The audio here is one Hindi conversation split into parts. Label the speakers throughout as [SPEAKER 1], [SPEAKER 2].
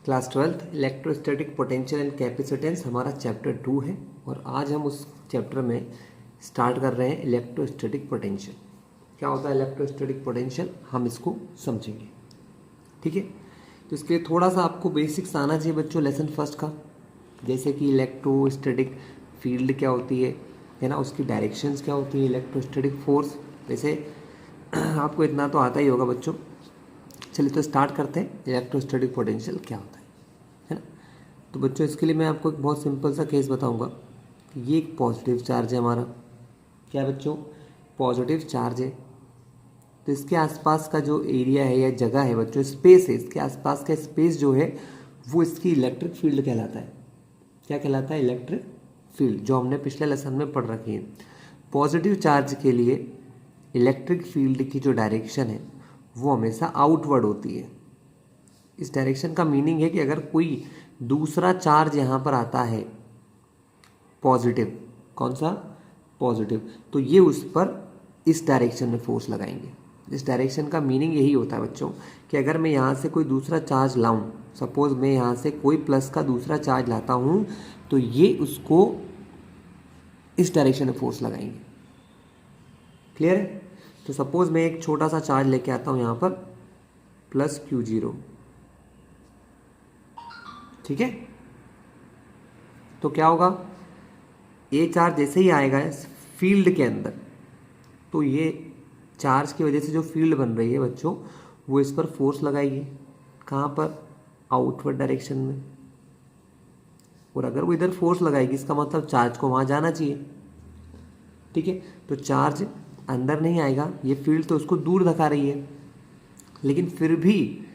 [SPEAKER 1] Class 12th electrostatic potential and capacitance हमारा चैप्टर 2 है और आज हम उस चैप्टर में स्टार्ट कर रहे हैं इलेक्ट्रोस्टैटिक पोटेंशियल। क्या होता है इलेक्ट्रोस्टैटिक पोटेंशियल, हम इसको समझेंगे। ठीक है, तो इसके लिए थोड़ा सा आपको बेसिक्स आना चाहिए बच्चों लेसन फर्स्ट का, जैसे कि इलेक्ट्रोस्टैटिक फील्ड क्या होती है ना, उसकी डायरेक्शंस क्या होती है, इलेक्ट्रोस्टैटिक फोर्स, वैसे आपको इतना तो आता ही होगा बच्चों। चलिए तो स्टार्ट करते हैं, इलेक्ट्रोस्टैटिक पोटेंशियल क्या होता है ना। तो बच्चों इसके लिए मैं आपको एक बहुत सिंपल सा केस बताऊंगा कि ये एक पॉजिटिव चार्ज है हमारा। क्या है बच्चों, पॉजिटिव चार्ज है। तो इसके आसपास का जो एरिया है या जगह है बच्चों, स्पेस है, इसके आसपास का स्पेस जो है वो इसकी इलेक्ट्रिक फील्ड कहलाता है। क्या कहलाता है, इलेक्ट्रिक फील्ड, जो हमने पिछले लेसन में पढ़ रखी है। पॉजिटिव चार्ज के लिए इलेक्ट्रिक फील्ड की जो डायरेक्शन है वो हमेशा आउटवर्ड होती है। इस डायरेक्शन का मीनिंग है कि अगर कोई दूसरा चार्ज यहाँ पर आता है पॉजिटिव, कौन सा, पॉजिटिव, तो ये उस पर इस डायरेक्शन में फोर्स लगाएंगे। इस डायरेक्शन का मीनिंग यही होता है बच्चों कि अगर मैं यहाँ से कोई दूसरा चार्ज लाऊं, सपोज मैं यहाँ से कोई प्लस का दूसरा चार्ज लाता हूँ, तो ये उसको इस डायरेक्शन में फोर्स लगाएंगे। क्लियर है। तो सपोज मैं एक छोटा सा चार्ज लेके आता हूं यहां पर प्लस Q0, ठीक है। तो क्या होगा, ये चार्ज जैसे ही आएगा इस फील्ड के अंदर, तो ये चार्ज की वजह से जो फील्ड बन रही है बच्चों वो इस पर फोर्स लगाएगी। कहां पर, आउटवर्ड डायरेक्शन में। और अगर वो इधर फोर्स लगाएगी इसका मतलब चार्ज को वहां जाना चाहिए। ठीक है, तो चार्ज अंदर नहीं आएगा, ये फील्ड तो उसको दूर धका रही है, लेकिन फिर भी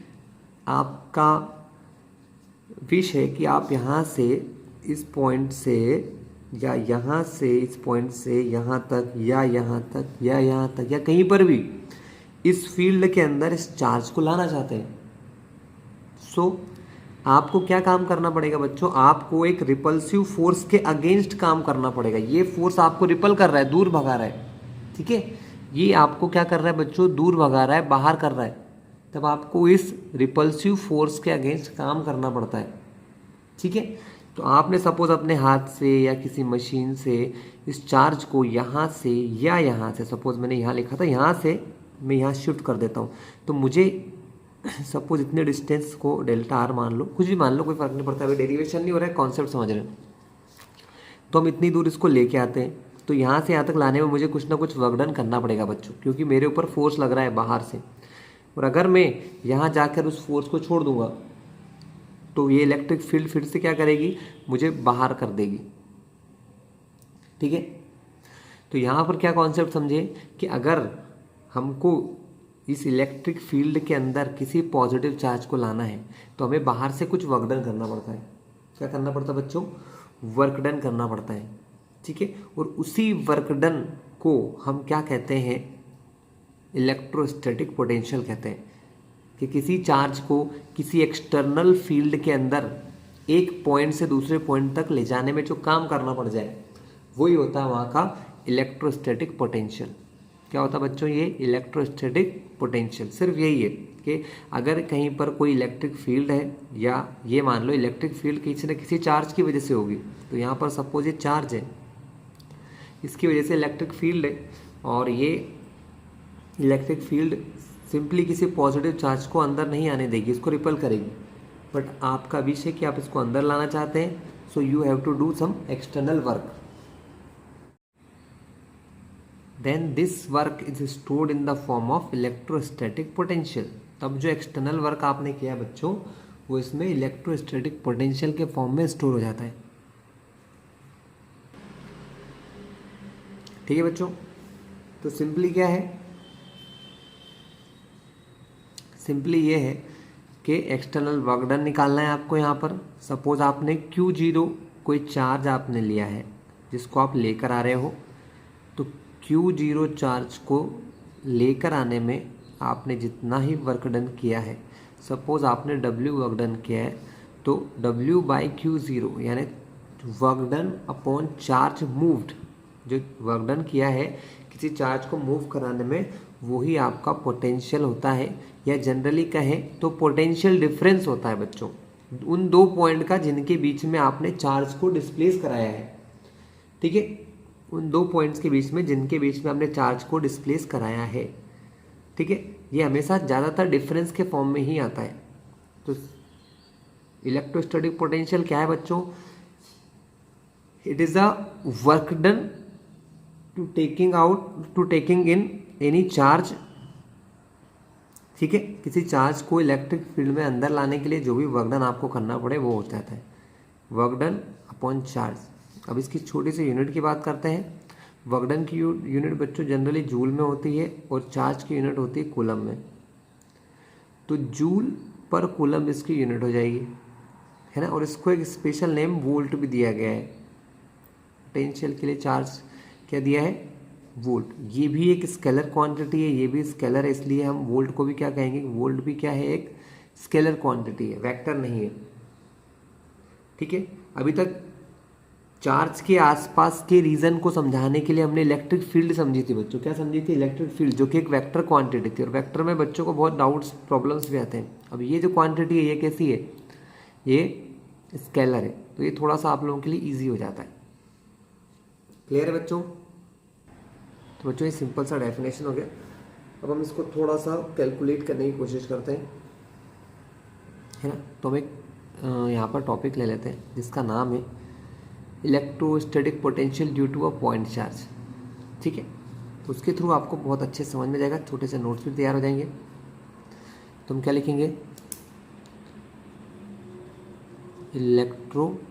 [SPEAKER 1] आपका विश है कि आप यहाँ से इस पॉइंट से या यहाँ से इस पॉइंट से यहाँ तक या यहाँ तक या यहाँ तक या कहीं पर भी इस फील्ड के अंदर इस चार्ज को लाना चाहते हैं। सो आपको क्या काम करना पड़ेगा बच्चों, आपको एक रिपल्सिव फोर्स के अगेंस्ट काम करना पड़ेगा। ये फोर्स आपको रिपल कर रहा है, दूर भगा रहा है, ठीक है, ये आपको क्या कर रहा है बच्चों, दूर भगा रहा है, बाहर कर रहा है। तब आपको इस रिपल्सिव फोर्स के अगेंस्ट काम करना पड़ता है। ठीक है, तो आपने सपोज अपने हाथ से या किसी मशीन से इस चार्ज को यहाँ से या यहाँ से, सपोज मैंने यहाँ लिखा था, यहाँ से मैं यहाँ शिफ्ट कर देता हूँ, तो मुझे सपोज इतने डिस्टेंस को डेल्टा आर मान लो, कुछ भी मान लो, कोई फर्क नहीं पड़ता, अभी डेरिवेशन नहीं हो रहा है, कॉन्सेप्ट समझ रहे हैं। तो हम इतनी दूर इसको लेके आते हैं, तो यहाँ से यहाँ तक लाने में मुझे कुछ ना कुछ वर्क डन करना पड़ेगा बच्चों, क्योंकि मेरे ऊपर फोर्स लग रहा है बाहर से। और अगर मैं यहाँ जाकर उस फोर्स को छोड़ दूंगा तो ये इलेक्ट्रिक फील्ड फिर से क्या करेगी, मुझे बाहर कर देगी। ठीक है, तो यहाँ पर क्या कॉन्सेप्ट समझे कि अगर हमको इस इलेक्ट्रिक फील्ड के अंदर किसी पॉजिटिव चार्ज को लाना है तो हमें बाहर से कुछ वर्क डन करना पड़ता है। क्या करना पड़ता है बच्चों, वर्क डन करना पड़ता है। ठीक है, और उसी वर्क डन को हम क्या कहते हैं, इलेक्ट्रोस्टैटिक पोटेंशियल कहते हैं। कि किसी चार्ज को किसी एक्सटर्नल फील्ड के अंदर एक पॉइंट से दूसरे पॉइंट तक ले जाने में जो काम करना पड़ जाए वही होता है वहाँ का इलेक्ट्रोस्टैटिक पोटेंशियल। क्या होता है बच्चों, ये इलेक्ट्रोस्टैटिक पोटेंशियल सिर्फ यही है कि अगर कहीं पर कोई इलेक्ट्रिक फील्ड है, या ये मान लो इलेक्ट्रिक फील्ड किसी न किसी चार्ज की वजह से होगी, तो यहाँ पर सपोज ये चार्ज है, इसकी वजह से इलेक्ट्रिक फील्ड है, और ये इलेक्ट्रिक फील्ड सिंपली किसी पॉजिटिव चार्ज को अंदर नहीं आने देगी, इसको रिपल करेगी। बट आपका विषय है कि आप इसको अंदर लाना चाहते हैं, so you have to do some external work. Then this work is stored in the form of electrostatic potential. तब जो एक्सटर्नल वर्क आपने किया बच्चों वो इसमें इलेक्ट्रोस्टैटिक पोटेंशियल के फॉर्म में स्टोर हो जाता है। ठीक है बच्चों, तो सिंपली क्या है, सिंपली ये है कि एक्सटर्नल वर्क डन निकालना है आपको। यहाँ पर सपोज आपने Q0 कोई चार्ज आपने लिया है जिसको आप लेकर आ रहे हो, तो Q0 चार्ज को लेकर आने में आपने जितना ही वर्क डन किया है, सपोज आपने W वर्क डन किया है, तो W/Q0 यानी work done upon charge moved, जो वर्क डन किया है किसी चार्ज को मूव कराने में, वही आपका पोटेंशियल होता है, या जनरली कहें तो पोटेंशियल डिफरेंस होता है बच्चों। उन 2 पॉइंट का जिनके बीच में आपने चार्ज को डिस्प्लेस कराया है, ठीक है, उन 2 पॉइंट्स के बीच में जिनके बीच में आपने चार्ज को डिस्प्लेस कराया है, ठीक है। ये हमेशा ज़्यादातर डिफरेंस के फॉर्म में ही आता है। तो इलेक्ट्रोस्टैटिक पोटेंशियल क्या है बच्चों? It is a work done to taking in any charge, ठीक है। किसी चार्ज को इलेक्ट्रिक फील्ड में अंदर लाने के लिए जो भी वर्क डन आपको करना पड़े वो हो जाता है वर्क डन अपॉन चार्ज। अब इसकी छोटी सी यूनिट की बात करते हैं। वर्क डन की यूनिट बच्चों जनरली जूल में होती है और चार्ज की यूनिट होती है कूलम में। तो जूल पर कूलम इसकी यूनिट हो जाएगी, है ना। और इसको एक स्पेशल नेम वोल्ट भी दिया गया है। पोटेंशियल के लिए चार्ज क्या दिया है? वोल्ट। ये भी एक स्केलर क्वांटिटी है, ये भी स्केलर है, इसलिए हम वोल्ट को भी क्या कहेंगे? वोल्ट भी क्या है? एक स्केलर क्वांटिटी है, वेक्टर नहीं है, ठीक है। अभी तक चार्ज के आसपास के रीजन को समझाने के लिए हमने इलेक्ट्रिक फील्ड समझी थी बच्चों। क्या समझी थी? इलेक्ट्रिक फील्ड, जो कि एक वेक्टर क्वांटिटी थी। और वेक्टर में बच्चों को बहुत डाउट्स प्रॉब्लम्स भी आते हैं। अब ये जो क्वांटिटी है ये कैसी है? ये स्केलर है, तो ये थोड़ा सा आप लोगों के लिए ईजी हो जाता है। क्लियर है बच्चों? तो बच्चों ये सिंपल सा डेफिनेशन हो गया। अब हम इसको थोड़ा सा कैलकुलेट करने की कोशिश करते हैं, है ना। तो हम एक यहाँ पर टॉपिक ले लेते हैं जिसका नाम है electrostatic potential due to a point charge, ठीक है। तो उसके थ्रू आपको बहुत अच्छे समझ में जाएगा, छोटे से नोट्स भी तैयार हो जाएंगे। तो हम क्या लिखेंगे? Electrostatic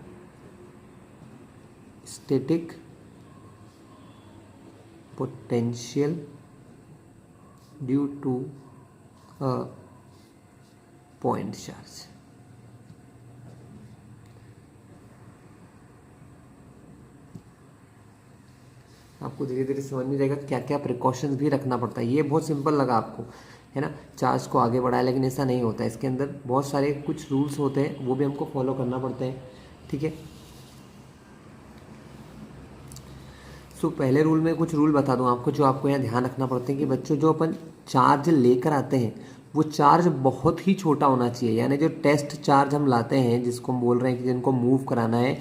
[SPEAKER 1] potential due to a point charge. आपको धीरे धीरे समझ में जाएगा क्या क्या प्रिकॉशंस भी रखना पड़ता है। ये बहुत सिंपल लगा आपको, है ना, चार्ज को आगे बढ़ाया, लेकिन ऐसा नहीं होता है। इसके अंदर बहुत सारे कुछ रूल्स होते हैं, वो भी हमको फॉलो करना पड़ते हैं, ठीक है। सो पहले रूल में कुछ रूल बता दूं आपको, जो आपको यहाँ ध्यान रखना पड़ते हैं कि बच्चों जो अपन चार्ज लेकर आते हैं वो चार्ज बहुत ही छोटा होना चाहिए। यानी जो टेस्ट चार्ज हम लाते हैं, जिसको हम बोल रहे हैं कि जिनको मूव कराना है,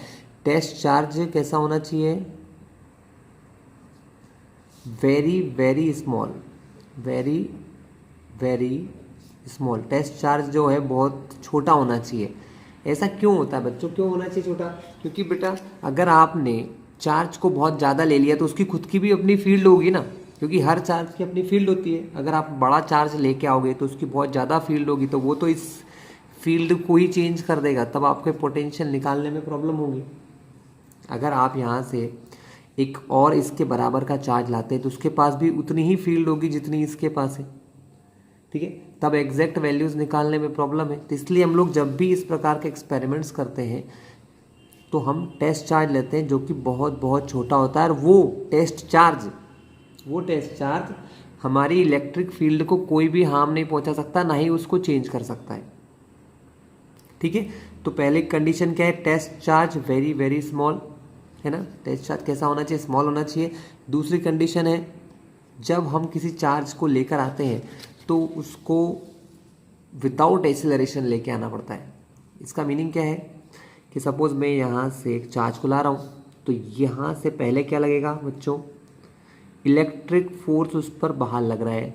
[SPEAKER 1] टेस्ट चार्ज कैसा होना चाहिए? Very very small, very very small. Test charge जो है बहुत छोटा होना चाहिए। ऐसा क्यों होता है बच्चों? क्यों होना चाहिए छोटा? क्योंकि बेटा अगर आपने चार्ज को बहुत ज़्यादा ले लिया तो उसकी खुद की भी अपनी फील्ड होगी ना, क्योंकि हर चार्ज की अपनी फील्ड होती है। अगर आप बड़ा चार्ज लेके आओगे तो उसकी बहुत ज़्यादा फील्ड होगी, तो वो तो इस फील्ड को ही चेंज कर देगा, तब आपके पोटेंशियल निकालने में प्रॉब्लम होगी। अगर आप यहाँ से एक और इसके बराबर का चार्ज लाते हैं तो उसके पास भी उतनी ही फील्ड होगी जितनी इसके पास है, ठीक है। तब एग्जैक्ट वैल्यूज निकालने में प्रॉब्लम है। तो इसलिए हम लोग जब भी इस प्रकार के एक्सपेरिमेंट्स करते हैं तो हम टेस्ट चार्ज लेते हैं जो कि बहुत बहुत छोटा होता है। और वो टेस्ट चार्ज हमारी इलेक्ट्रिक फील्ड को कोई भी हार्म नहीं पहुंचा सकता, ना ही उसको चेंज कर सकता है, ठीक है। तो पहले कंडीशन क्या है? Test charge very very small, है ना। टेस्ट चार्ज कैसा होना चाहिए? स्मॉल होना चाहिए। दूसरी कंडीशन है, जब हम किसी चार्ज को लेकर आते हैं तो उसको विदाउट एक्सेलरेशन लेके आना पड़ता है। इसका मीनिंग क्या है कि सपोज मैं यहाँ से एक चार्ज को ला रहा हूँ, तो यहाँ से पहले क्या लगेगा बच्चों? इलेक्ट्रिक फोर्स उस पर बाहर लग रहा है,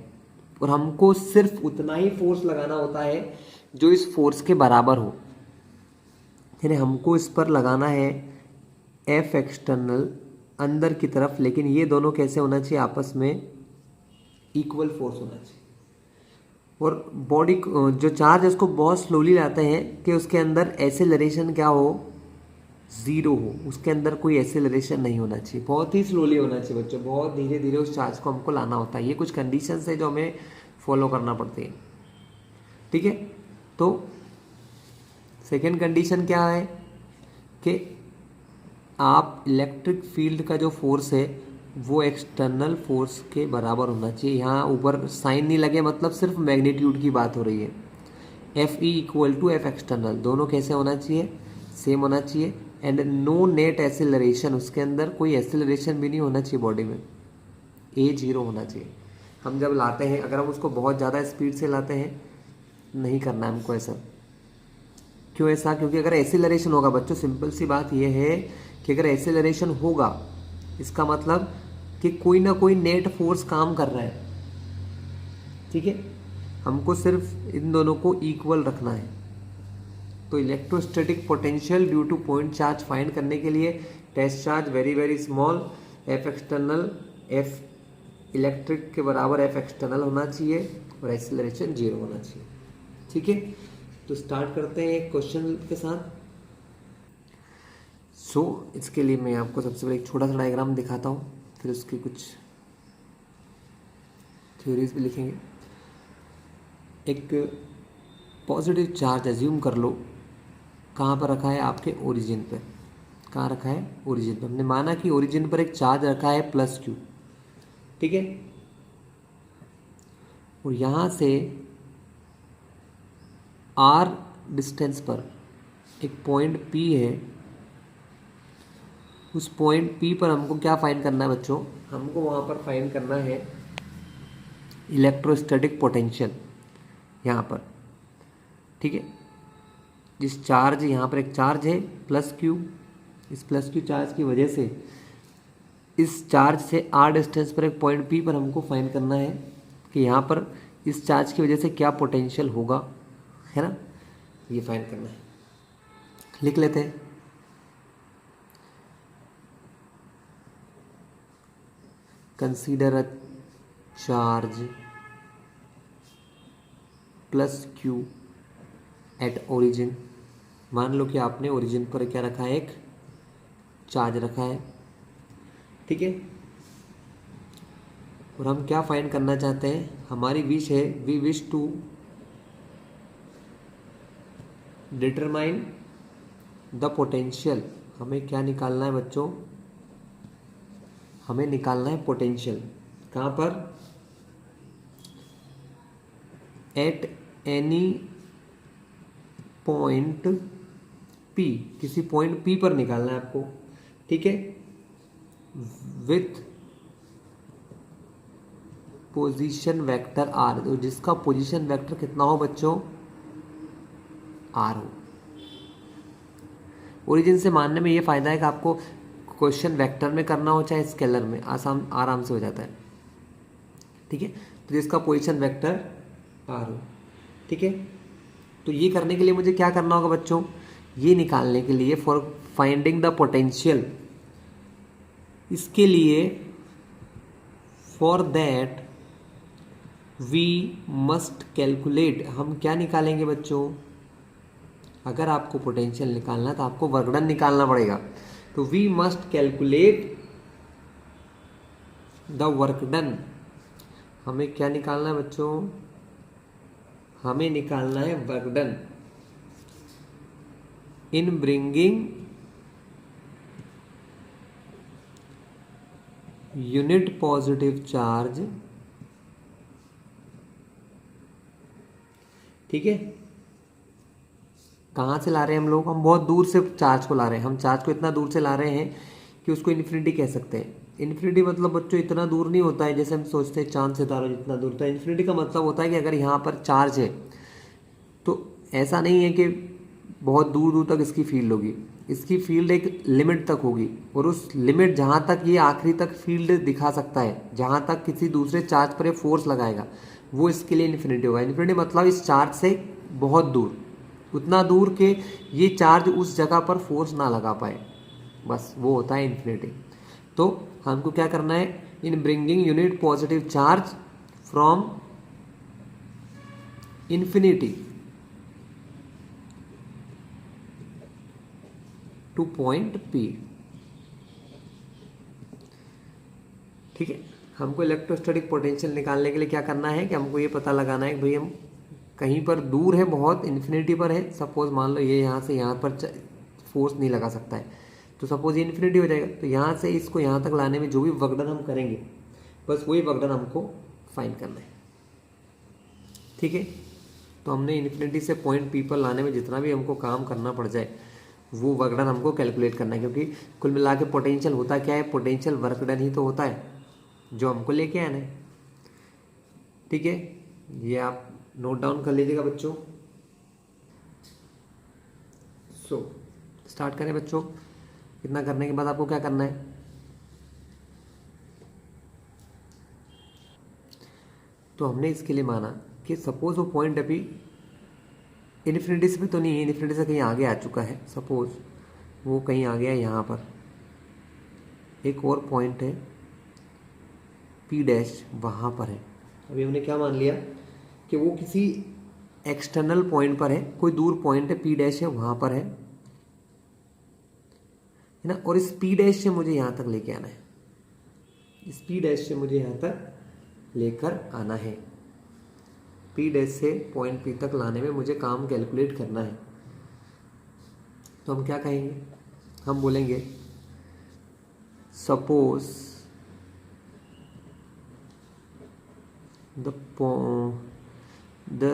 [SPEAKER 1] और हमको सिर्फ उतना ही फोर्स लगाना होता है जो इस फोर्स के बराबर हो। यानी हमको इस पर लगाना है एफ एक्सटर्नल अंदर की तरफ, लेकिन ये दोनों कैसे होना चाहिए? आपस में इक्वल फोर्स होना चाहिए। और बॉडी जो चार्ज है उसको बहुत स्लोली लाते हैं कि उसके अंदर एक्सेलरेशन क्या हो? ज़ीरो हो। उसके अंदर कोई एक्सेलरेशन नहीं होना चाहिए, बहुत ही स्लोली होना चाहिए बच्चों, बहुत धीरे धीरे उस चार्ज को हमको लाना होता है। ये कुछ कंडीशंस है जो हमें फॉलो करना पड़ती है, ठीक है। तो सेकेंड कंडीशन क्या है कि आप इलेक्ट्रिक फील्ड का जो फोर्स है वो एक्सटर्नल फोर्स के बराबर होना चाहिए। यहाँ ऊपर साइन नहीं लगे, मतलब सिर्फ मैग्नीट्यूड की बात हो रही है। F E equal to F external, दोनों कैसे होना चाहिए? सेम होना चाहिए। एंड नो नेट एसिलरेशन, उसके अंदर कोई एसिलरेशन भी नहीं होना चाहिए बॉडी में। ए जीरो होना चाहिए। हम जब लाते हैं, अगर हम उसको बहुत ज़्यादा स्पीड से लाते हैं, नहीं करना है हमको ऐसा, क्यों ऐसा? क्योंकि अगर एक्सीलरेशन होगा बच्चों, सिंपल सी बात यह है कि अगर एक्सीलरेशन होगा इसका मतलब कि कोई ना कोई नेट फोर्स काम कर रहा है, ठीक है। हमको सिर्फ इन दोनों को इक्वल रखना है। तो electrostatic potential due to point charge find करने के लिए test charge very very small, F external F electric के बराबर एफ एक्सटर्नल होना चाहिए और एक्सीलरेशन 0 होना चाहिए, ठीक है। तो स्टार्ट करते हैं एक क्वेश्चन के साथ। इसके लिए मैं आपको सबसे पहले एक छोटा सा डायग्राम दिखाता हूँ, फिर उसकी कुछ थ्योरीज भी लिखेंगे। एक पॉजिटिव चार्ज एज्यूम कर लो, कहाँ पर रखा है? आपके ओरिजिन पर। कहाँ रखा है? ओरिजिन पर। हमने माना कि ओरिजिन पर एक चार्ज रखा है +q, ठीक है। और यहाँ से r डिस्टेंस पर एक पॉइंट P है। उस पॉइंट P पर हमको क्या फाइंड करना है बच्चों? हमको वहाँ पर फाइंड करना है इलेक्ट्रोस्टैटिक पोटेंशियल, यहाँ पर, ठीक है। जिस चार्ज, यहाँ पर एक चार्ज है +q, इस +q चार्ज की वजह से इस चार्ज से r डिस्टेंस पर एक पॉइंट P पर हमको फाइंड करना है कि यहाँ पर इस चार्ज की वजह से क्या पोटेंशियल होगा, है ना। ये फाइंड करना है, लिख लेते हैं। Consider a charge +q at origin. मान लो कि आपने ओरिजिन पर क्या रखा है? एक चार्ज रखा है, ठीक है। और हम क्या फाइंड करना चाहते हैं? हमारी विश है, we wish to determine the potential. हमें क्या निकालना है बच्चों? हमें निकालना है पोटेंशियल। कहाँ पर? एट एनी पॉइंट P, किसी पॉइंट P पर निकालना है आपको, ठीक है। विथ पोजीशन वेक्टर r, तो जिसका पोजीशन वेक्टर कितना हो बच्चों? r हो। ओरिजिन से मानने में ये फ़ायदा है कि आपको क्वेश्चन वेक्टर में करना हो चाहे स्केलर में, आराम से हो जाता है, ठीक है। तो जिसका पोजीशन वेक्टर r हो, ठीक है। तो ये करने के लिए मुझे क्या करना होगा बच्चों? ये निकालने के लिए, फॉर फाइंडिंग द पोटेंशियल, इसके लिए for that we must calculate, हम क्या निकालेंगे बच्चों? अगर आपको पोटेंशियल निकालना है तो आपको वर्क डन निकालना पड़ेगा। तो we must calculate the work done. हमें क्या निकालना है बच्चों? हमें निकालना है work done in bringing unit positive charge, ठीक है। कहाँ से ला रहे हैं हम लोग? हम बहुत दूर से चार्ज को ला रहे हैं। हम चार्ज को इतना दूर से ला रहे हैं कि उसको इन्फिनिटी कह सकते हैं। इन्फिनिटी मतलब बच्चों इतना दूर नहीं होता है जैसे हम सोचते हैं चांद सितारों जितना दूर। तो इन्फिनिटी का मतलब होता है कि अगर यहाँ पर चार्ज है तो ऐसा नहीं है कि बहुत दूर दूर तक इसकी फील्ड होगी। इसकी फील्ड एक लिमिट तक होगी, और उस लिमिट जहाँ तक ये आखिरी तक फील्ड दिखा सकता है, जहाँ तक किसी दूसरे चार्ज पर फोर्स लगाएगा, वो इसके लिए इन्फिनिटी होगा। इन्फिनिटी मतलब इस चार्ज से बहुत दूर, उतना दूर के ये चार्ज उस जगह पर फोर्स ना लगा पाए, बस वो होता है इन्फिनिटी। तो हमको क्या करना है? इन bringing unit positive charge from infinity two point P, ठीक है। हमको इलेक्ट्रोस्टैटिक पोटेंशियल निकालने के लिए क्या करना है कि हमको ये पता लगाना है कि भाई हम कहीं पर दूर है, बहुत इन्फिनिटी पर है। सपोज मान लो ये यहाँ से यहाँ पर फोर्स नहीं लगा सकता है, तो सपोज ये इन्फिनिटी हो जाएगा। तो यहाँ से इसको यहाँ तक लाने में जो भी वर्कडन हम करेंगे, बस वही वर्कडन हमको फाइंड करना है, ठीक है। तो हमने इन्फिनिटी से पॉइंट P पर लाने में जितना भी हमको काम करना पड़ जाए, वो वर्कडन हमको कैलकुलेट करना है। क्योंकि कुल मिला के पोटेंशियल होता क्या है? पोटेंशियल वर्कडन ही तो होता है जो हमको लेके आना है, ठीक है। ये आप नोट डाउन कर लीजिएगा बच्चों। सो स्टार्ट करें बच्चों। इतना करने के बाद आपको क्या करना है, तो हमने इसके लिए माना कि सपोज वो पॉइंट अभी इन्फिनिटी से भी तो नहीं है, इन्फिनिटी से कहीं आगे आ चुका है। सपोज वो कहीं आ गया यहाँ पर, एक और पॉइंट है पी डैश वहाँ पर है। अभी हमने क्या मान लिया कि वो किसी एक्सटर्नल पॉइंट पर है, कोई दूर पॉइंट है, पी डैश है वहाँ पर है ना। और इस पी डैश से मुझे यहाँ तक लेके आना है, इस पी डैश से मुझे यहाँ तक लेकर आना है। पी डैश से पॉइंट पी तक लाने में मुझे काम कैलकुलेट करना है। तो हम क्या कहेंगे, हम बोलेंगे suppose the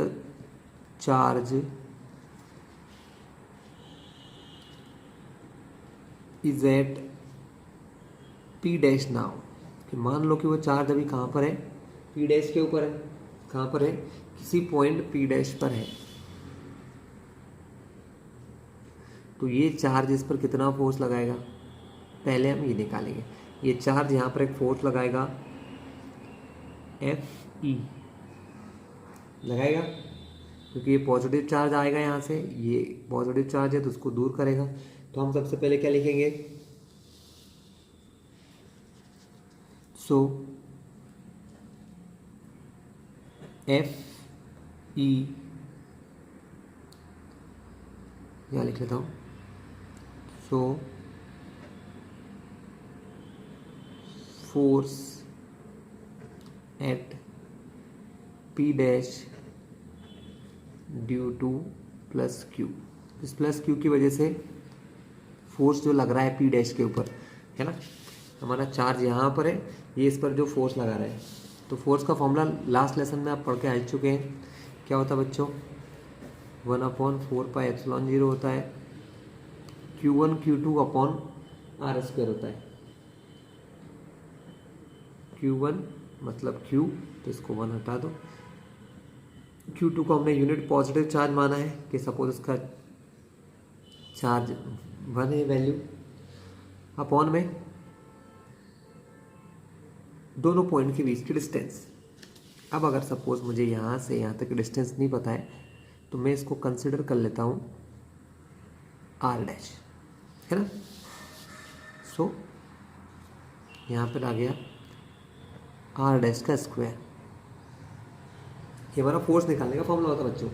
[SPEAKER 1] charge is at P dash now. कि मान लो कि वो चार्ज अभी कहाँ पर है, पी डैश के ऊपर है। कहाँ पर है, किसी पॉइंट पी डैश पर है। तो ये चार्ज इस पर कितना फोर्स लगाएगा, पहले हम ये निकालेंगे। ये चार्ज यहाँ पर एक फोर्स लगाएगा एफ ई लगाएगा, क्योंकि ये पॉजिटिव चार्ज आएगा यहाँ से, ये पॉजिटिव चार्ज है तो उसको दूर करेगा। तो हम सबसे पहले क्या लिखेंगे, सो एफ ई, क्या लिख लेता हूँ, so force at P dash due two plus Q. इस प्लस क्यू की वजह से फोर्स जो लग रहा है पी डैश के ऊपर है ना, हमारा चार्ज यहाँ पर है, ये इस पर जो फोर्स लगा रहा है। तो फोर्स का फॉर्मूला लास्ट लेसन में आप पढ़ के आ चुके हैं। क्या होता है बच्चों, 1/4πε0 होता है, Q1 Q2 upon are square होता है। Q1 मतलब Q, तो इसको 1 हटा दो। Q2 को हमने यूनिट पॉजिटिव चार्ज माना है कि सपोज इसका चार्ज 1 है वैल्यू, अपॉन में दोनों पॉइंट के बीच की डिस्टेंस। अब अगर सपोज मुझे यहाँ से यहाँ तक डिस्टेंस नहीं पता है तो मैं इसको कंसिडर कर लेता हूँ आर डैश, है ना। सो यहाँ पर आ गया आर डैश का स्क्वायर। ये हमारा फोर्स निकालने का फॉर्मूला होता है बच्चों,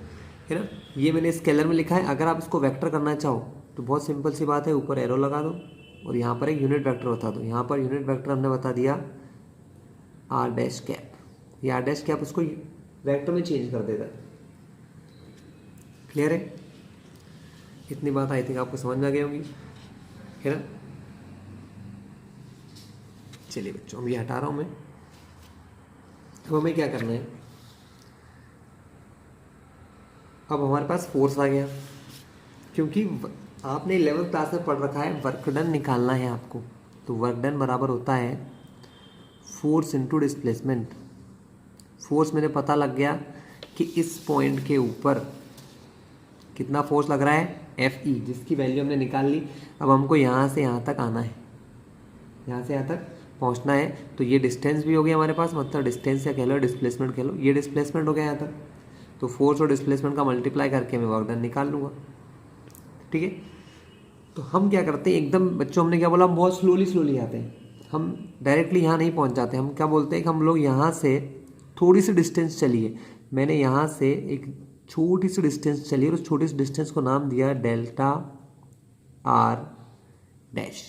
[SPEAKER 1] है ना। ये मैंने स्केलर में लिखा है। अगर आप इसको वेक्टर करना चाहो तो बहुत सिंपल सी बात है, ऊपर एरो लगा दो और यहाँ पर एक यूनिट वेक्टर बता दो। यहाँ पर यूनिट वेक्टर हमने बता दिया आर डैश कैप। ये आर डैश कैप उसको वेक्टर में चेंज कर देता है। क्लियर है, इतनी बात आई थिंक आपको समझ में आ गई होगी, है ना। चलिए बच्चों, अब ये हटा रहा हूँ मैं। अब हमें क्या करना है, अब हमारे पास फोर्स आ गया, क्योंकि आपने 11th क्लास में पढ़ रखा है वर्क डन निकालना है आपको। तो वर्क डन बराबर होता है फोर्स इनटू डिस्प्लेसमेंट। फोर्स मेरे पता लग गया कि इस पॉइंट के ऊपर कितना फोर्स लग रहा है, एफ ई, जिसकी वैल्यू हमने निकाल ली। अब हमको यहाँ से यहाँ तक आना है, यहाँ से यहाँ तक पहुँचना है। तो ये डिस्टेंस भी हो गया हमारे पास, मतलब डिस्टेंस या कह लो डिस्प्लेसमेंट कह लो, ये डिस्प्लेसमेंट हो गया यहाँ तक। तो फोर्स और डिस्प्लेसमेंट का मल्टीप्लाई करके मैं वर्क डन निकाल लूँगा, ठीक है। तो हम क्या करते हैं, एकदम बच्चों हमने क्या बोला, हम बहुत स्लोली आते हैं, हम डायरेक्टली यहाँ नहीं पहुँच जाते। हम क्या बोलते हैं कि हम लोग यहाँ से थोड़ी सी डिस्टेंस चलिए। मैंने यहाँ से एक छोटी सी डिस्टेंस चली और उस छोटी सी डिस्टेंस को नाम दिया डेल्टा आर डैश।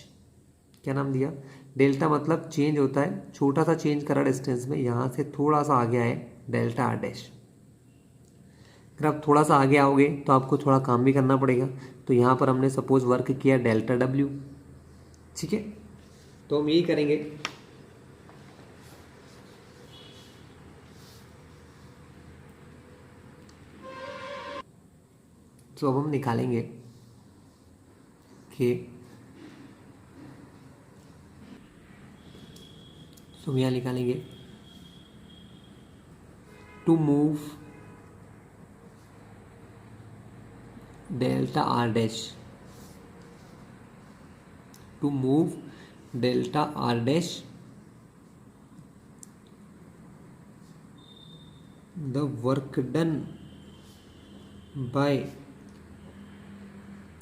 [SPEAKER 1] क्या नाम दिया, डेल्टा मतलब चेंज होता है, छोटा सा चेंज करा डिस्टेंस में, यहाँ से थोड़ा सा आगे आए, डेल्टा आर डैश। अगर आप थोड़ा सा आगे आओगे तो आपको थोड़ा काम भी करना पड़ेगा। तो यहाँ पर हमने सपोज वर्क किया डेल्टा डब्ल्यू, ठीक है। तो हम यही करेंगे, तो अब हम निकालेंगे कि हम यहाँ निकालेंगे to move delta R dash to move delta R dash the work done by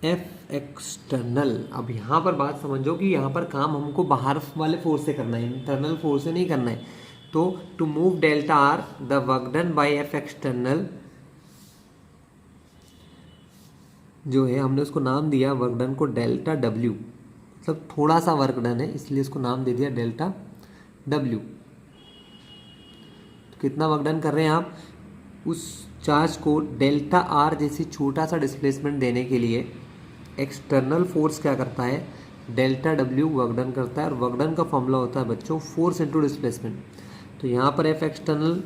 [SPEAKER 1] F external. अब यहाँ पर बात समझो कि यहाँ पर काम हमको बाहर वाले फोर्स से करना है, इंटरनल फोर्स से नहीं करना है। तो to move delta R the work done by F external जो है, हमने उसको नाम दिया वर्क डन को डेल्टा डब्ल्यू, मतलब थोड़ा सा वर्क डन है इसलिए इसको नाम दे दिया डेल्टा डब्ल्यू। तो कितना वर्क डन कर रहे हैं आप, उस चार्ज को डेल्टा आर जैसी छोटा सा डिस्प्लेसमेंट देने के लिए एक्सटर्नल फोर्स क्या करता है, डेल्टा डब्ल्यू वर्क डन करता है। और वर्क डन का फॉर्मूला होता है बच्चों फोर्स इनटू डिस्प्लेसमेंट। तो यहाँ पर F external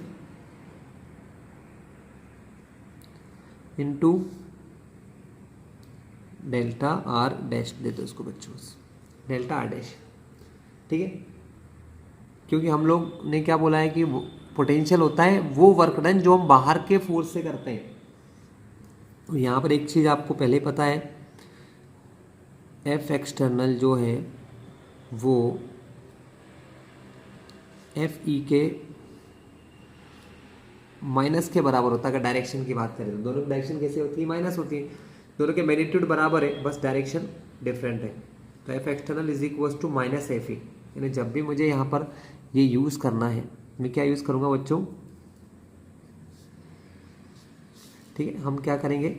[SPEAKER 1] into delta R dash दे दो उसको बच्चों, डेल्टा आर डैश, ठीक है। क्योंकि हम लोग ने क्या बोला है कि पोटेंशियल होता है वो वर्क डन जो हम बाहर के फोर्स से करते हैं। तो यहाँ पर एक चीज़ आपको पहले पता है, एफ एक्सटर्नल जो है वो एफ ई के माइनस के बराबर होता है। अगर डायरेक्शन की बात करें तो दोनों की डायरेक्शन कैसे होती है, माइनस होती है। दोनों के मैग्नीट्यूड बराबर है, बस डायरेक्शन डिफरेंट है। तो F external is equal to minus F E. यानी जब भी मुझे यहाँ पर ये यूज़ करना है, मैं क्या यूज़ करूँगा बच्चों, ठीक है, हम क्या करेंगे,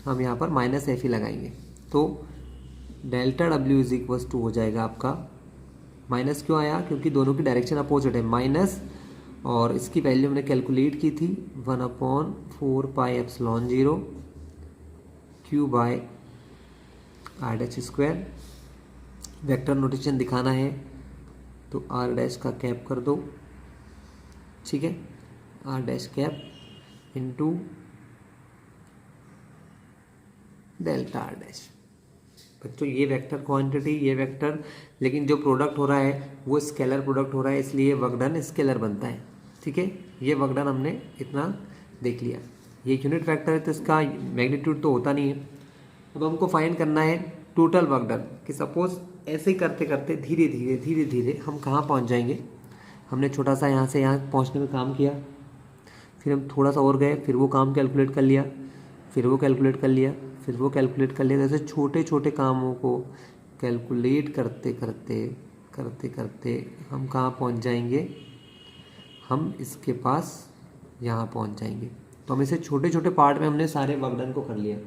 [SPEAKER 1] हम यहाँ पर माइनस एफ ई लगाएंगे। तो delta W is equal to हो जाएगा आपका, माइनस क्यों आया, क्योंकि दोनों की डायरेक्शन अपोजिट है, माइनस, और इसकी वैल्यू हमने कैलकुलेट की थी 1/4 pi epsilon 0 Q by R dash square. Vector notation दिखाना है तो आर डैश का कैप कर दो, ठीक है, R dash cap into delta R dash. बच्चों ये वेक्टर क्वांटिटी, ये वेक्टर, लेकिन जो प्रोडक्ट हो रहा है वो स्केलर प्रोडक्ट हो रहा है, इसलिए वर्क डन स्केलर बनता है, ठीक है। ये वर्क डन हमने इतना देख लिया। ये यूनिट वेक्टर है तो इसका मैग्नीट्यूड तो होता नहीं है। अब हमको फाइंड करना है टोटल वर्क डन, कि सपोज ऐसे ही करते करते धीरे धीरे धीरे धीरे हम कहाँ पहुँच जाएंगे। हमने छोटा सा यहाँ से यहाँ पहुँचने में काम किया, फिर हम थोड़ा सा और गए, फिर वो काम कैलकुलेट कर लिया, फिर वो कैलकुलेट कर लिया, फिर वो कैलकुलेट कर लिया। जैसे छोटे छोटे कामों को कैलकुलेट करते करते करते करते हम कहाँ पहुँच जाएंगे, हम इसके पास यहाँ पहुँच जाएंगे। तो हम इसे छोटे छोटे पार्ट में हमने सारे वर्क डन को कर लिया,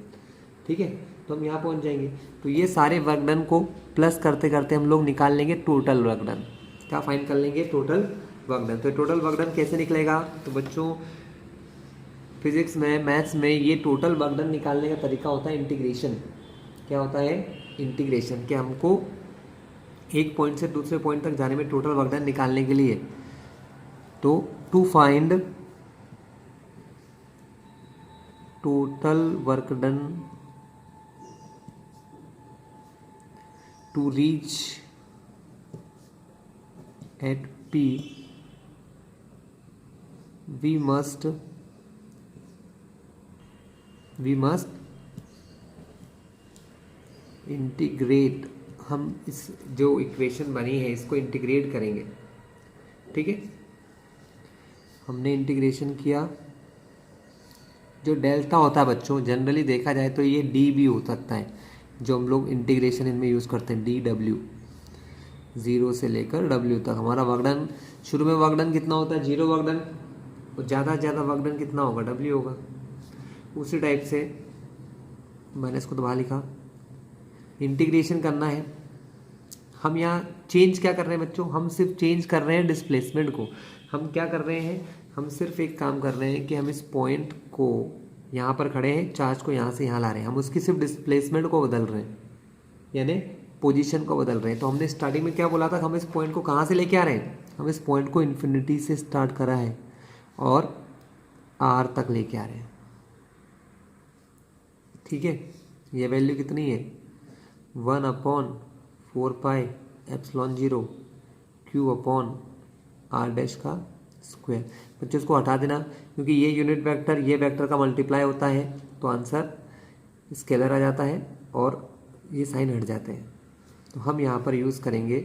[SPEAKER 1] ठीक है, तो हम यहाँ पहुँच जाएंगे। तो ये सारे वर्क डन को प्लस करते करते हम लोग निकाल लेंगे टोटल वर्क डन। क्या फाइंड कर लेंगे, टोटल वर्क डन। तो टोटल वर्क डन कैसे निकलेगा, तो बच्चों फिजिक्स में, मैथ्स में ये टोटल वर्क डन निकालने का तरीका होता है इंटीग्रेशन। क्या होता है, इंटीग्रेशन, कि हमको एक पॉइंट से दूसरे पॉइंट तक जाने में टोटल वर्क डन निकालने के लिए, तो to find total work done to reach at P we must integrate. हम इस जो इक्वेशन बनी है इसको इंटीग्रेट करेंगे, ठीक है। हमने इंटीग्रेशन किया, जो डेल्टा होता है बच्चों जनरली देखा जाए तो ये डी भी हो सकता है, जो हम लोग इंटीग्रेशन इनमें यूज़ करते हैं, डी डब्ल्यू, 0 से लेकर W तक। हमारा वर्क डन, शुरू में वर्क डन कितना होता है, 0 वर्क डन, और ज़्यादा से ज़्यादा वर्क डन कितना होगा, W होगा। उसी टाइप से मैंने इसको तो बाहर लिखा, इंटीग्रेशन करना है। हम यहाँ चेंज क्या कर रहे हैं बच्चों, हम सिर्फ चेंज कर रहे हैं डिस्प्लेसमेंट को। हम क्या कर रहे हैं, हम सिर्फ एक काम कर रहे हैं कि हम इस पॉइंट को, यहाँ पर खड़े हैं, चार्ज को यहाँ से यहाँ ला रहे हैं, हम उसकी सिर्फ डिस्प्लेसमेंट को बदल रहे हैं, यानी पोजीशन को बदल रहे हैं। तो हमने स्टार्टिंग में क्या बोला था, हम इस पॉइंट को कहाँ से लेके आ रहे हैं, हम इस पॉइंट को इन्फिनिटी से स्टार्ट करा है और R तक लेके आ रहे हैं, ठीक है। ये वैल्यू कितनी है, 1/4 pi epsilon 0 Q upon R dash का स्क्वायर। बच्चों इसको हटा देना, क्योंकि ये यूनिट वेक्टर ये वेक्टर का मल्टीप्लाई होता है तो आंसर स्केलर आ जाता है और ये साइन हट जाते हैं। तो तो हम यहाँ पर यूज़ करेंगे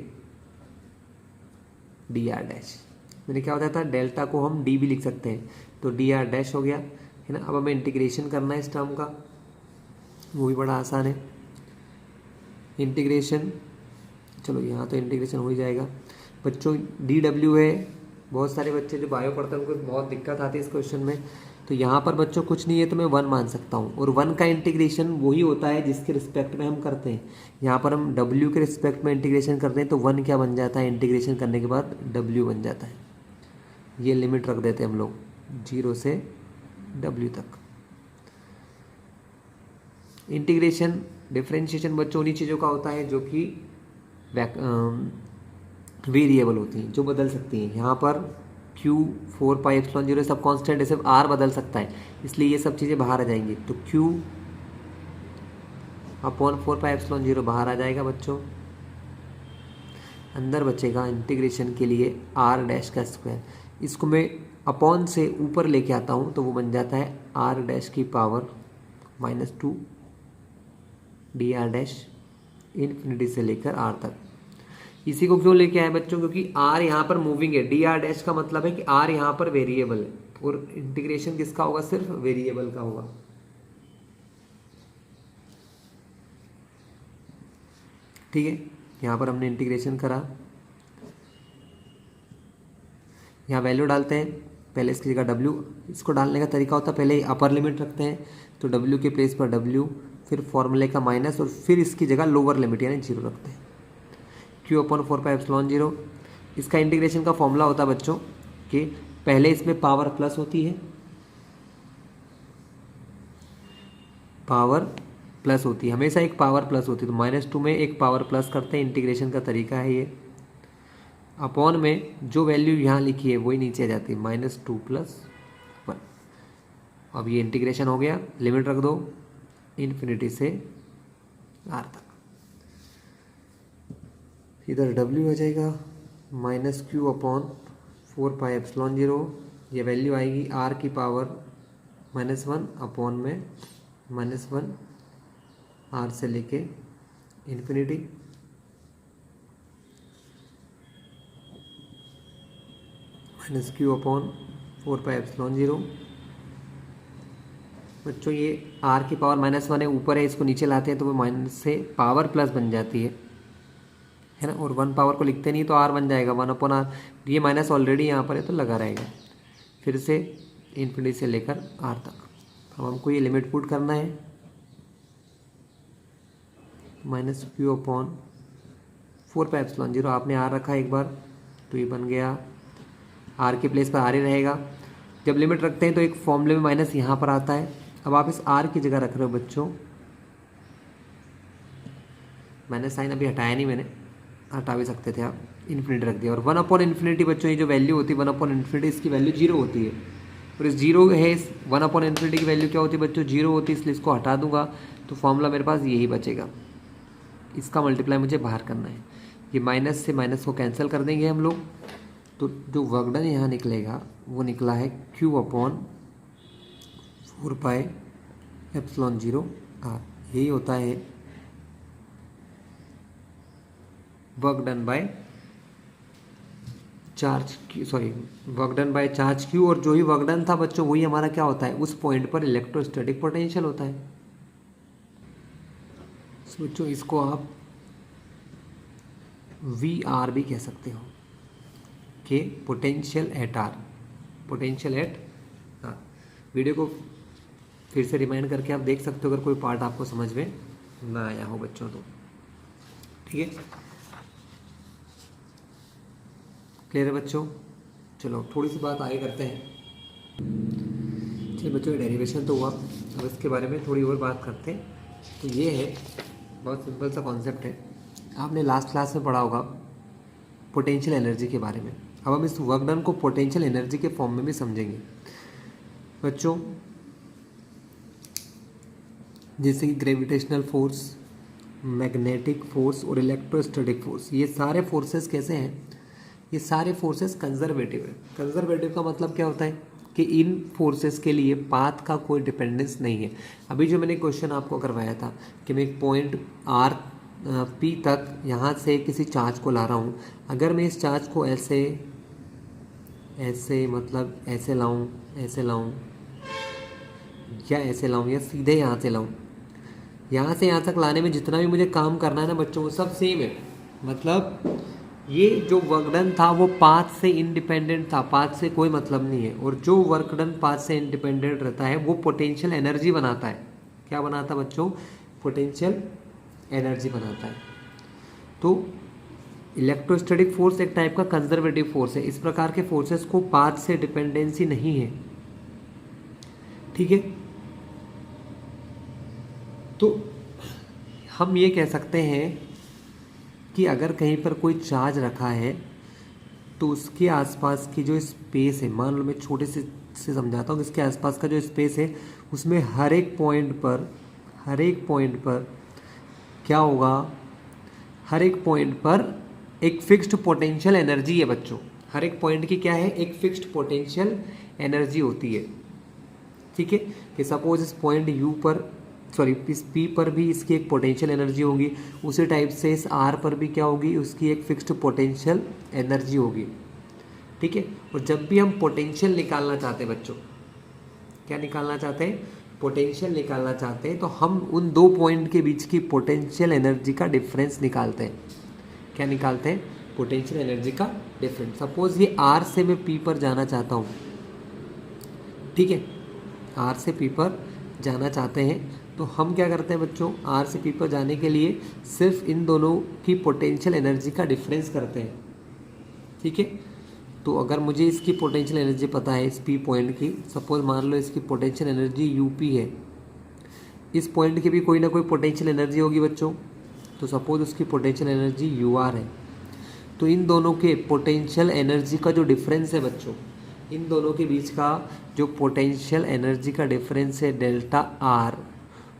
[SPEAKER 1] डी आर डैश। मैंने क्या बताया था, डेल्टा को हम डी भी लिख सकते हैं, तो डी आर डैश हो गया है ना। अब हमें इंटीग्रेशन करना है इस टर्म का, वो भी बड़ा आसान है। इंटीग्रेशन, चलो यहाँ तो इंटीग्रेशन हो ही जाएगा बच्चों। डी डब्ल्यू है, बहुत सारे बच्चे जो बायो पढ़ते हैं उनको बहुत दिक्कत आती है इस क्वेश्चन में। तो यहाँ पर बच्चों कुछ नहीं है तो मैं 1 मान सकता हूँ, और 1 का इंटीग्रेशन वही होता है जिसके रिस्पेक्ट में हम करते हैं। यहाँ पर हम w के रिस्पेक्ट में इंटीग्रेशन करते हैं तो 1 क्या बन जाता है, इंटीग्रेशन करने के बाद w बन जाता है। ये लिमिट रख देते हैं हम लोग 0 से w तक। इंटीग्रेशन डिफरेंशिएशन बच्चों उन्हीं चीज़ों का होता है जो कि वेरिएबल होती हैं, जो बदल सकती हैं। यहाँ पर q 4 पाई एप्सिलॉन 0 सब कांस्टेंट है, सिर्फ r बदल सकता है, इसलिए ये सब चीज़ें बाहर आ जाएंगी। तो q अपॉन 4 पाई एप्सिलॉन 0 बाहर आ जाएगा बच्चों। अंदर बचेगा इंटीग्रेशन के लिए r डैश का स्क्वायर। इसको मैं अपॉन से ऊपर लेके आता हूँ तो वो बन जाता है r डैश की power -2 D R dash infinity से लेकर r तक। इसी को क्यों लेके आए बच्चों, क्योंकि r यहाँ पर मूविंग है। डी आर डैश का मतलब है कि r यहाँ पर वेरिएबल है, और इंटीग्रेशन किसका होगा, सिर्फ वेरिएबल का होगा। ठीक है, यहाँ पर हमने इंटीग्रेशन करा। यहाँ वैल्यू डालते हैं, पहले इसकी जगह w। इसको डालने का तरीका होता है, पहले अपर लिमिट रखते हैं तो w के प्लेस पर w, फिर फॉर्मूले का माइनस, और फिर इसकी जगह लोअर लिमिट यानी 0 रखते हैं। q अपॉन 4 पाई एप्सिलॉन 0। इसका इंटीग्रेशन का फॉर्मूला होता है बच्चों कि पहले इसमें पावर प्लस होती है, पावर प्लस होती है, हमेशा एक पावर प्लस होती है। तो -2 में एक पावर प्लस करते हैं, इंटीग्रेशन का तरीका है ये। अपॉन में जो वैल्यू यहाँ लिखी है वही नीचे आ जाती है, -2 + 1। अब ये इंटीग्रेशन हो गया, लिमिट रख दो इन्फिनिटी से r तक। इधर w आ जाएगा -q अपॉन 4 पाई एप्सिलॉन 0। ये वैल्यू आएगी r की पावर -1 अपॉन में -1 r से लेके इन्फिनिटी। -q अपॉन 4 पाई एप्सिलॉन 0। बच्चों ये r की पावर -1 है, ऊपर है, इसको नीचे लाते हैं तो वो माइनस से पावर प्लस बन जाती है ना। और 1 पावर को लिखते नहीं तो r बन जाएगा 1 अपॉन r। ये माइनस ऑलरेडी यहाँ पर है तो लगा रहेगा। फिर से इन्फिनिटी से लेकर r तक। अब हमको ये लिमिट पुट करना है, -q अपॉन 4 पाई एप्सिलॉन 0। आपने r रखा एक बार तो ये बन गया, r के प्लेस पर r ही रहेगा। जब लिमिट रखते हैं तो एक फॉर्मूले में माइनस यहाँ पर आता है। अब आप इस r की जगह रख रहे हो बच्चों, माइनस साइन अभी हटाया नहीं मैंने, हटा भी सकते थे आप, इन्फिनिटी रख दिया। और 1 अपॉन इन्फिनिटी बच्चों ये जो वैल्यू होती है 1 अपॉन इन्फिनिटी, इसकी वैल्यू 0 होती है। और इस 0 है, इस 1 अपॉन इन्फिनिटी की वैल्यू क्या होती है बच्चों, 0 होती है, इसलिए इसको हटा दूंगा तो फॉर्मूला मेरे पास यही बचेगा। इसका मल्टीप्लाई मुझे बाहर करना है, ये माइनस से माइनस को कैंसिल कर देंगे हम लोग। तो जो वर्क डन यहाँ निकलेगा वो निकला है q अपॉन 4 पाई एप्सिलॉन 0 r। यही होता है work done by charge q, sorry work done by charge q। और जो ही वर्क डन था बच्चों वही हमारा क्या होता है, उस पॉइंट पर इलेक्ट्रोस्टैटिक पोटेंशियल होता है। बच्चों इसको आप VR भी कह सकते हो कि potential at r, potential at r। Video को फिर से रिमाइंड करके आप देख सकते हो अगर कोई पार्ट आपको समझ में ना आया हो बच्चों तो। ठीक है, क्लियर है बच्चों। चलो थोड़ी सी बात आगे करते हैं। चलिए बच्चों, डेरिवेशन तो हुआ, अब इसके बारे में थोड़ी और बात करते हैं। तो ये है, बहुत सिंपल सा कॉन्सेप्ट है, आपने लास्ट क्लास में पढ़ा होगा पोटेंशियल एनर्जी के बारे में। अब हम इस वर्क डन को पोटेंशियल एनर्जी के फॉर्म में भी समझेंगे बच्चों। जैसे कि ग्रेविटेशनल फोर्स, मैग्नेटिक फोर्स और इलेक्ट्रोस्टैटिक फोर्स, ये सारे फोर्सेस कैसे हैं, ये सारे फोर्सेस कंजर्वेटिव है। कंजर्वेटिव का मतलब क्या होता है कि इन फोर्सेस के लिए पाथ का कोई डिपेंडेंस नहीं है। अभी जो मैंने क्वेश्चन आपको करवाया था कि मैं एक पॉइंट r P तक यहाँ से किसी चार्ज को ला रहा हूँ, अगर मैं इस चार्ज को ऐसे ऐसे मतलब ऐसे लाऊं, ऐसे लाऊं या ऐसे लाऊं या सीधे यहाँ से लाऊं, यहाँ से यहाँ तक लाने में जितना भी मुझे काम करना है ना बच्चों, वो सब सेम है। मतलब ये जो वर्क डन था वो पाथ से इंडिपेंडेंट था, पाथ से कोई मतलब नहीं है। और जो वर्क डन पाथ से इंडिपेंडेंट रहता है वो पोटेंशियल एनर्जी बनाता है। क्या बनाता है बच्चों? पोटेंशियल एनर्जी बनाता है। तो इलेक्ट्रोस्टैटिक फोर्स एक टाइप का कंजर्वेटिव फोर्स है। इस प्रकार के फोर्सेस को पाथ से डिपेंडेंसी नहीं है, ठीक है। तो हम ये कह सकते हैं कि अगर कहीं पर कोई चार्ज रखा है तो उसके आसपास की जो स्पेस है, मान लो मैं छोटे से समझाता हूँ, इसके आसपास का जो स्पेस है उसमें हर एक पॉइंट पर क्या होगा? हर एक पॉइंट पर एक फिक्स्ड पोटेंशियल एनर्जी है बच्चों। हर एक पॉइंट की क्या है? एक फिक्स्ड पोटेंशियल एनर्जी होती है, ठीक है। कि सपोज इस पॉइंट यू पर, सॉरी इस पी पर भी इसकी एक पोटेंशियल एनर्जी होगी, उसी टाइप से इस आर पर भी क्या होगी? उसकी एक फिक्स्ड पोटेंशियल एनर्जी होगी, ठीक है। और जब भी हम पोटेंशियल निकालना चाहते हैं बच्चों, क्या निकालना चाहते हैं? पोटेंशियल निकालना चाहते हैं, तो हम उन दो पॉइंट के बीच की पोटेंशियल एनर्जी का डिफरेंस निकालते हैं। क्या निकालते हैं? पोटेंशियल एनर्जी का डिफरेंस। सपोज ये आर से मैं पी पर जाना चाहता हूँ, ठीक है, आर से पी पर जाना चाहते हैं, तो हम क्या करते हैं बच्चों? आर से पी पर जाने के लिए सिर्फ इन दोनों की पोटेंशियल एनर्जी का डिफरेंस करते हैं, ठीक है। तो अगर मुझे इसकी पोटेंशियल एनर्जी पता है इस पी पॉइंट की, सपोज मान लो इसकी पोटेंशियल एनर्जी यूपी है, इस पॉइंट की भी कोई ना कोई पोटेंशियल एनर्जी होगी बच्चों, तो सपोज उसकी पोटेंशियल एनर्जी यू आर है। तो इन दोनों के पोटेंशियल एनर्जी का जो डिफरेंस है बच्चों, इन दोनों के बीच का जो पोटेंशियल एनर्जी का डिफरेंस है डेल्टा आर,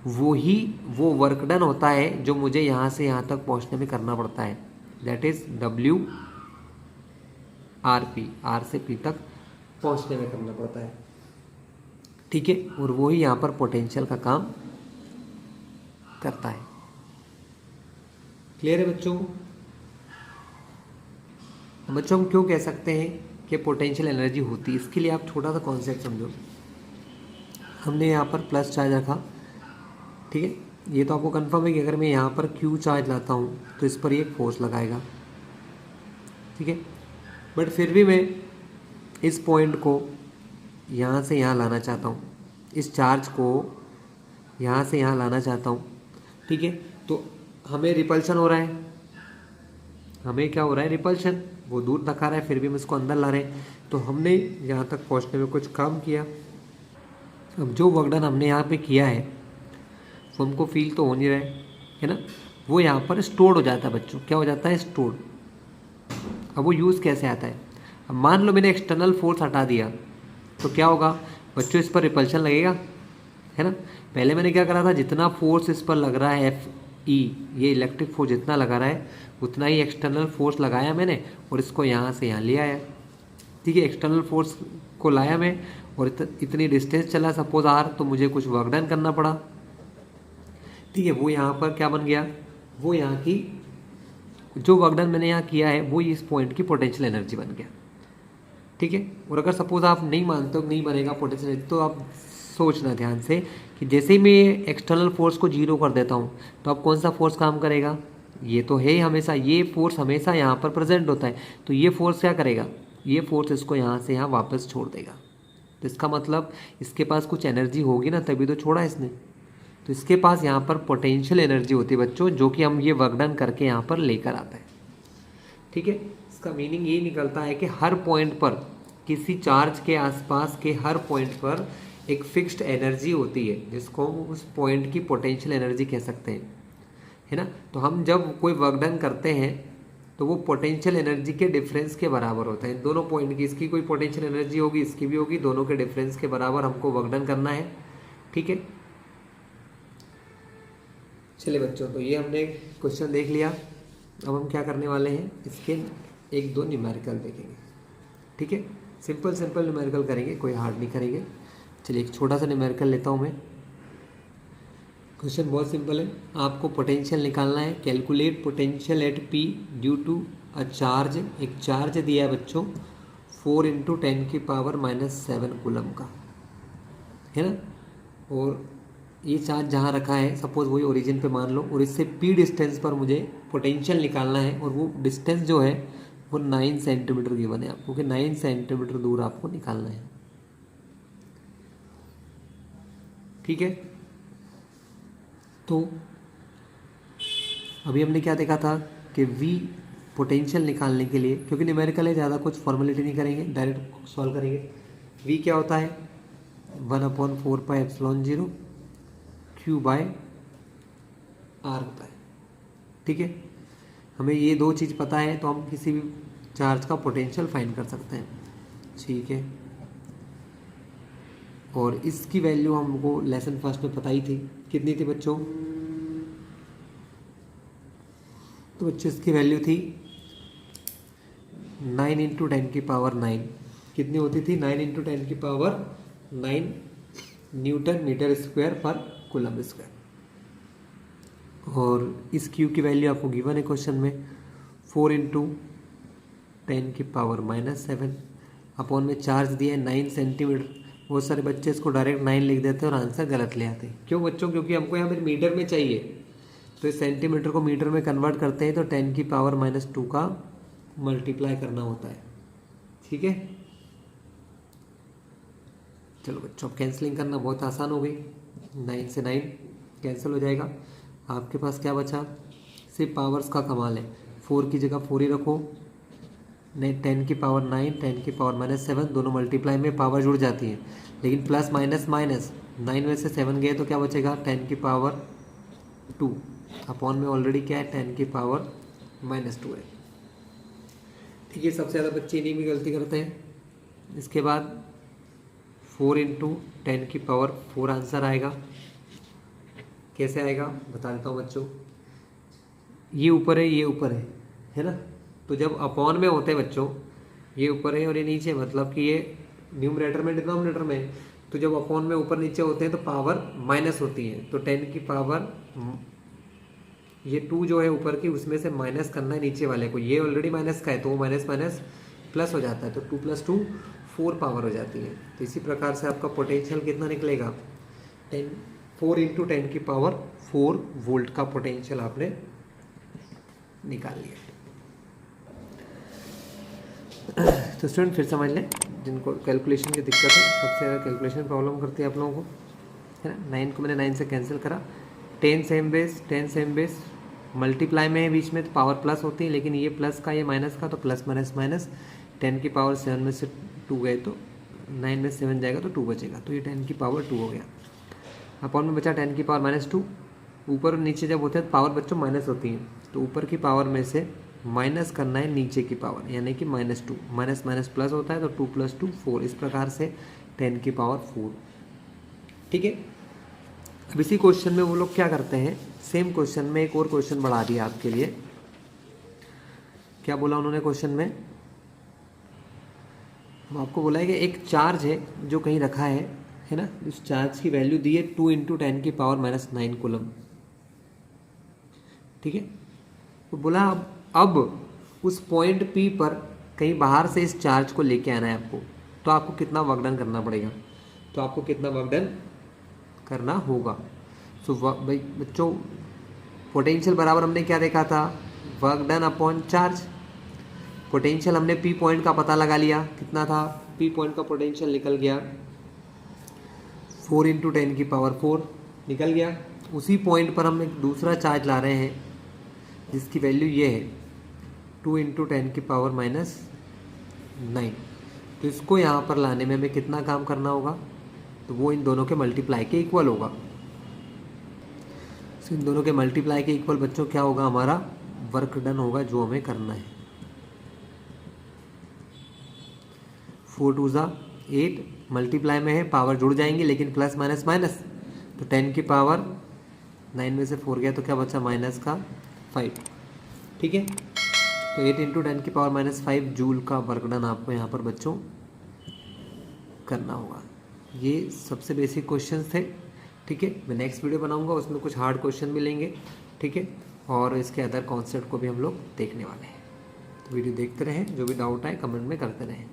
[SPEAKER 1] वो वर्क डन होता है जो मुझे यहाँ से यहाँ तक पहुँचने में करना पड़ता है। That is W R P, R से पी तक पहुँचने में करना पड़ता है, ठीक है। और वही यहाँ पर पोटेंशियल का काम करता है। क्लियर है बच्चों? बच्चों हम क्यों कह सकते हैं कि पोटेंशियल एनर्जी होती है? इसके लिए आप छोटा सा कॉन्सेप्ट समझो। हमने यहाँ पर प्लस चार्ज रखा, ठीक है। ये तो आपको कंफर्म है कि अगर मैं यहाँ पर क्यू चार्ज लाता हूँ तो इस पर ये फोर्स लगाएगा, ठीक है। बट फिर भी मैं इस पॉइंट को यहाँ से यहाँ लाना चाहता हूँ, इस चार्ज को यहाँ से यहाँ लाना चाहता हूँ, ठीक है। तो हमें रिपल्शन हो रहा है, हमें क्या हो रहा है? रिपल्शन। वो दूर दिखा रहा है, फिर भी हम इसको अंदर ला रहे हैं। तो हमने यहाँ तक पहुँचने में कुछ काम किया। अब जो वर्क डन हमने यहाँ पे किया है वो हमको फील तो हो नहीं रहा है ना, वो यहाँ पर स्टोर्ड हो जाता है बच्चों। क्या हो जाता है? स्टोर्ड। अब वो यूज़ कैसे आता है? अब मान लो मैंने एक्सटर्नल फोर्स हटा दिया तो क्या होगा बच्चों? इस पर रिपल्शन लगेगा, है ना। पहले मैंने क्या करा था? जितना फोर्स इस पर लग रहा है एफ ई, ये इलेक्ट्रिक फोर्स जितना लगा रहा है उतना ही एक्सटर्नल फोर्स लगाया मैंने और इसको यहाँ से यहाँ ले आया, ठीक है। एक्सटर्नल फोर्स को लाया मैं और इतनी डिस्टेंस चला सपोज आर, तो मुझे कुछ वर्क डन करना पड़ा, ठीक है। वो यहाँ पर क्या बन गया? वो यहाँ की जो वर्क डन मैंने यहाँ किया है वो इस पॉइंट की पोटेंशियल एनर्जी बन गया, ठीक है। और अगर सपोज आप नहीं मानते हो नहीं बनेगा पोटेंशियल एनर्जी, तो आप सोचना ध्यान से कि जैसे ही मैं एक्सटर्नल फोर्स को जीरो कर देता हूँ तो अब कौन सा फोर्स काम करेगा? ये तो है हमेशा, ये फोर्स हमेशा यहाँ पर प्रेजेंट होता है। तो ये फोर्स क्या करेगा? ये फोर्स इसको यहाँ से यहाँ वापस छोड़ देगा। तो इसका मतलब इसके पास कुछ एनर्जी होगी ना, तभी तो छोड़ा इसने। तो इसके पास यहाँ पर पोटेंशियल एनर्जी होती है बच्चों, जो कि हम ये वर्क डन करके यहाँ पर लेकर आते हैं, ठीक है। इसका मीनिंग ये निकलता है कि हर पॉइंट पर, किसी चार्ज के आसपास के हर पॉइंट पर एक फिक्स्ड एनर्जी होती है जिसको हम उस पॉइंट की पोटेंशियल एनर्जी कह सकते हैं, है ना। तो हम जब कोई वर्क डन करते हैं तो वो पोटेंशियल एनर्जी के डिफरेंस के बराबर होता है। दोनों पॉइंट की, इसकी कोई पोटेंशियल एनर्जी होगी, इसकी भी होगी, दोनों के डिफरेंस के बराबर हमको वर्क डन करना है, ठीक है। चलिए बच्चों, तो ये हमने क्वेश्चन देख लिया। अब हम क्या करने वाले हैं? इसके एक दो न्यूमेरिकल देखेंगे, ठीक है। सिंपल सिंपल न्यूमेरिकल करेंगे, कोई हार्ड नहीं करेंगे। चलिए एक छोटा सा न्यूमेरिकल लेता हूँ मैं। क्वेश्चन बहुत सिंपल है, आपको पोटेंशियल निकालना है। Calculate potential at P due to a charge. एक चार्ज दिया है बच्चों 4 × 10⁻⁻7 कूलम का, है ना। और ये चार्ज जहाँ रखा है सपोज वही ओरिजिन पे मान लो, और इससे पी डिस्टेंस पर मुझे पोटेंशियल निकालना है, और वो डिस्टेंस जो है वो 9 सेंटीमीटर गिवन है आपको, कि 9 सेंटीमीटर दूर आपको निकालना है। ठीक है, तो अभी हमने क्या देखा था कि V पोटेंशियल निकालने के लिए, क्योंकि न्यूमेरिकल है ज़्यादा कुछ फॉर्मेलिटी नहीं करेंगे, डायरेक्ट सॉल्व करेंगे। V क्या होता है 1/4πε0 Q/r होता है। ठीक है, हमें ये दो चीज़ पता है तो हम किसी भी चार्ज का पोटेंशियल फाइंड कर सकते हैं। ठीक है, और इसकी वैल्यू हमको लेसन फर्स्ट में पता ही थी, कितनी थी बच्चों? तो बच्चों इसकी वैल्यू थी 9 × 10⁹ कितनी होती थी? 9 × 10⁹ न्यूटन मीटर स्क्वायर पर कूलम स्क्वायर। और इस क्यू की वैल्यू आपको गिवन है क्वेश्चन में 4 × 10⁻⁻7 अपॉन में चार्ज दिया है 9 सेंटीमीटर। बहुत सारे बच्चे इसको डायरेक्ट 9 लिख देते हैं और आंसर गलत ले आते हैं। क्यों बच्चों? क्योंकि हमको यहाँ पर मीटर में चाहिए, तो इस सेंटीमीटर को मीटर में कन्वर्ट करते हैं तो 10⁻⁻2 का मल्टीप्लाई करना होता है। ठीक है, चलो बच्चों कैंसलिंग करना बहुत आसान हो गई, 9 से 9 कैंसिल हो जाएगा। आपके पास क्या बचा? सिर्फ पावर्स का कमाल है, 4 की जगह 4 ही रखो, 10⁻9 10⁻⁻7 दोनों मल्टीप्लाई में पावर जुड़ जाती है, लेकिन प्लस माइनस माइनस 9 में से 7 गए तो क्या बचेगा? 10⁻2 अपॉन में ऑलरेडी क्या है 10⁻⁻2 है। ठीक है, सबसे ज़्यादा बच्चे इन्हीं में गलती करते हैं। इसके बाद 4 × 10⁻4 आंसर आएगा। कैसे आएगा बता देता हूँ बच्चों, ये ऊपर है ये ऊपर है ना, तो जब अपॉन में होते हैं बच्चों, ये ऊपर है और ये नीचे, मतलब कि ये न्यूमरेटर में डिनोमिनेटर में, तो जब अपॉन में ऊपर नीचे होते हैं तो पावर माइनस होती है, तो 10 की पावर ये 2 जो है ऊपर की उसमें से माइनस करना है नीचे वाले को, ये ऑलरेडी माइनस का है तो वो माइनस माइनस प्लस हो जाता है, तो 2 + 2 4 पावर हो जाती है। तो इसी प्रकार से आपका पोटेंशियल कितना निकलेगा? 4 × 10⁻4 वोल्ट का पोटेंशियल आपने निकाल लिया। तो स्टूडेंट फिर समझ लें, जिनको कैलकुलेशन की दिक्कत है, सबसे ज़्यादा कैलकुलेशन प्रॉब्लम करती है आप लोगों को, है ना। 9 को मैंने 9 से कैंसिल करा, 10 सेम बेस मल्टीप्लाई में है बीच में, तो पावर प्लस होती है, लेकिन ये प्लस का ये माइनस का, तो प्लस माइनस माइनस 10⁻7 में से 2 गए तो 9 में 7 जाएगा तो 2 बचेगा, तो ये 10⁻2 हो गया। अपॉन में बचा 10⁻2। ऊपर और नीचे जब होते हैं तो पावर बच्चों माइनस होती है, तो ऊपर की पावर में से माइनस करना है नीचे की पावर, यानी कि -2, माइनस माइनस प्लस होता है तो 2 + 2 4, इस प्रकार से 10⁻4। ठीक है, अब इसी क्वेश्चन में वो लोग क्या करते हैं, सेम क्वेश्चन में एक और क्वेश्चन बढ़ा दिया आपके लिए। क्या बोला उन्होंने क्वेश्चन में? आपको बोला है कि एक चार्ज है जो कहीं रखा है ना, इस चार्ज की वैल्यू दी है 2 × 10⁻⁻9 कूलम। ठीक है, तो बोला अब उस पॉइंट P पर कहीं बाहर से इस चार्ज को लेके आना है आपको, तो आपको कितना वर्क डन करना पड़ेगा? तो आपको कितना वर्क डन करना होगा? सो भाई बच्चों पोटेंशियल बराबर हमने क्या देखा था? Work done upon charge. Potential हमने P पॉइंट का पता लगा लिया, कितना था? P पॉइंट का पोटेंशियल निकल गया 4 × 10⁻4 निकल गया। उसी पॉइंट पर हम एक दूसरा चार्ज ला रहे हैं जिसकी वैल्यू ये है 2 × 10⁻9। तो इसको यहाँ पर लाने में हमें कितना काम करना होगा? तो वो इन दोनों के मल्टीप्लाई के इक्वल होगा। तो इन दोनों के मल्टीप्लाई के इक्वल बच्चों क्या होगा? हमारा वर्क डन होगा जो हमें करना है। 4 × 2 = 8, मल्टीप्लाई में है पावर जुड़ जाएंगी लेकिन प्लस माइनस माइनस, तो 10⁻9 में से 4 गया तो क्या बचा? -5। ठीक है, तो 8 × 10⁻5 जूल का वर्क डन आपको यहाँ पर बच्चों करना होगा। ये सबसे बेसिक क्वेश्चंस थे। ठीक है, मैं नेक्स्ट वीडियो बनाऊंगा, उसमें कुछ हार्ड क्वेश्चन भी लेंगे, ठीक है, और इसके अदर कॉन्सेप्ट को भी हम लोग देखने वाले हैं। तो वीडियो देखते रहें, जो भी डाउट आए कमेंट में करते रहें।